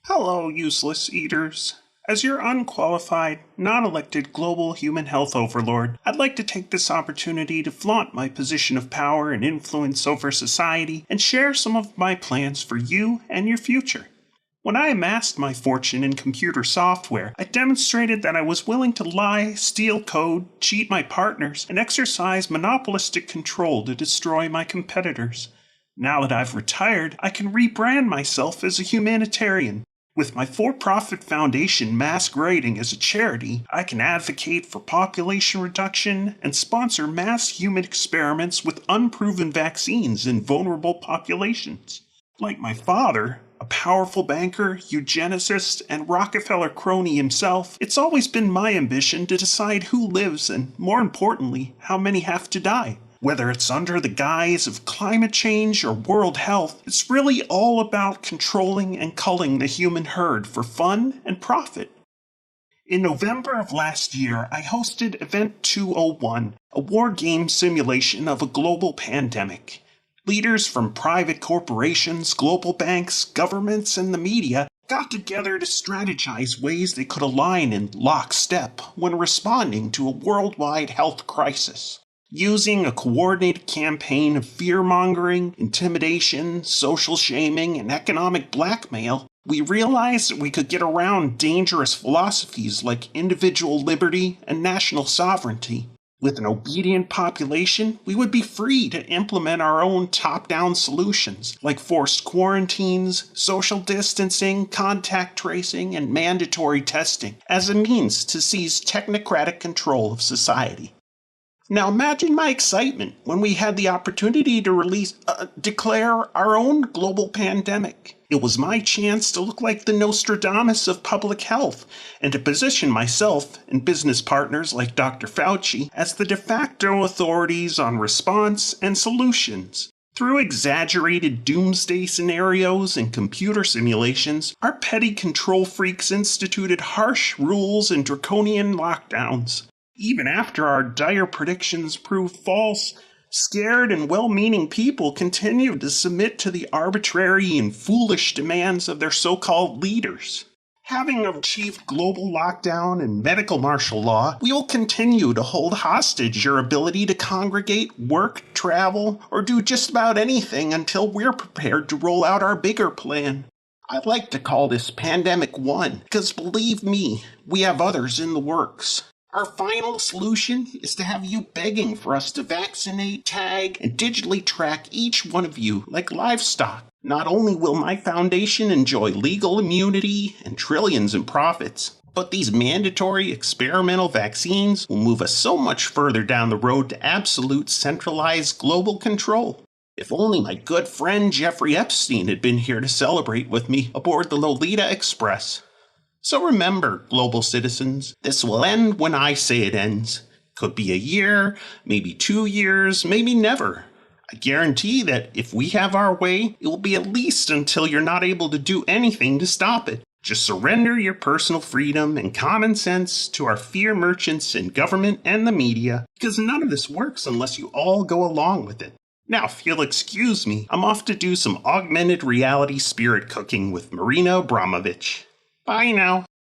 Hello, useless eaters. As your unqualified, non-elected global human health overlord, I'd like to take this opportunity to flaunt my position of power and influence over society and share some of my plans for you and your future. When I amassed my fortune in computer software, I demonstrated that I was willing to lie, steal code, cheat my partners, and exercise monopolistic control to destroy my competitors. Now that I've retired, I can rebrand myself as a humanitarian. With my for-profit foundation masquerading as a charity, I can advocate for population reduction and sponsor mass human experiments with unproven vaccines in vulnerable populations. Like my father, a powerful banker, eugenicist, and Rockefeller crony himself, it's always been my ambition to decide who lives and, more importantly, how many have to die. Whether it's under the guise of climate change or world health, it's really all about controlling and culling the human herd for fun and profit. In November of last year, I hosted Event 201, a war game simulation of a global pandemic. Leaders from private corporations, global banks, governments, and the media got together to strategize ways they could align in lockstep when responding to a worldwide health crisis. Using a coordinated campaign of fear-mongering, intimidation, social shaming, and economic blackmail, we realized that we could get around dangerous philosophies like individual liberty and national sovereignty. With an obedient population, we would be free to implement our own top-down solutions, like forced quarantines, social distancing, contact tracing, and mandatory testing, as a means to seize technocratic control of society. Now imagine my excitement when we had the opportunity to declare our own global pandemic. It was my chance to look like the Nostradamus of public health and to position myself and business partners like Dr. Fauci as the de facto authorities on response and solutions. Through exaggerated doomsday scenarios and computer simulations, our petty control freaks instituted harsh rules and draconian lockdowns. Even after our dire predictions proved false, scared and well-meaning people continued to submit to the arbitrary and foolish demands of their so-called leaders. Having achieved global lockdown and medical martial law, we will continue to hold hostage your ability to congregate, work, travel, or do just about anything until we're prepared to roll out our bigger plan. I'd like to call this Pandemic 1, because believe me, we have others in the works. Our final solution is to have you begging for us to vaccinate, tag, and digitally track each one of you like livestock. Not only will my foundation enjoy legal immunity and trillions in profits, but these mandatory experimental vaccines will move us so much further down the road to absolute centralized global control. If only my good friend Jeffrey Epstein had been here to celebrate with me aboard the Lolita Express. So remember, global citizens, this will end when I say it ends. Could be a year, maybe 2 years, maybe never. I guarantee that if we have our way, it will be at least until you're not able to do anything to stop it. Just surrender your personal freedom and common sense to our fear merchants in government and the media, because none of this works unless you all go along with it. Now, if you'll excuse me, I'm off to do some augmented reality spirit cooking with Marina Abramovich. Bye now.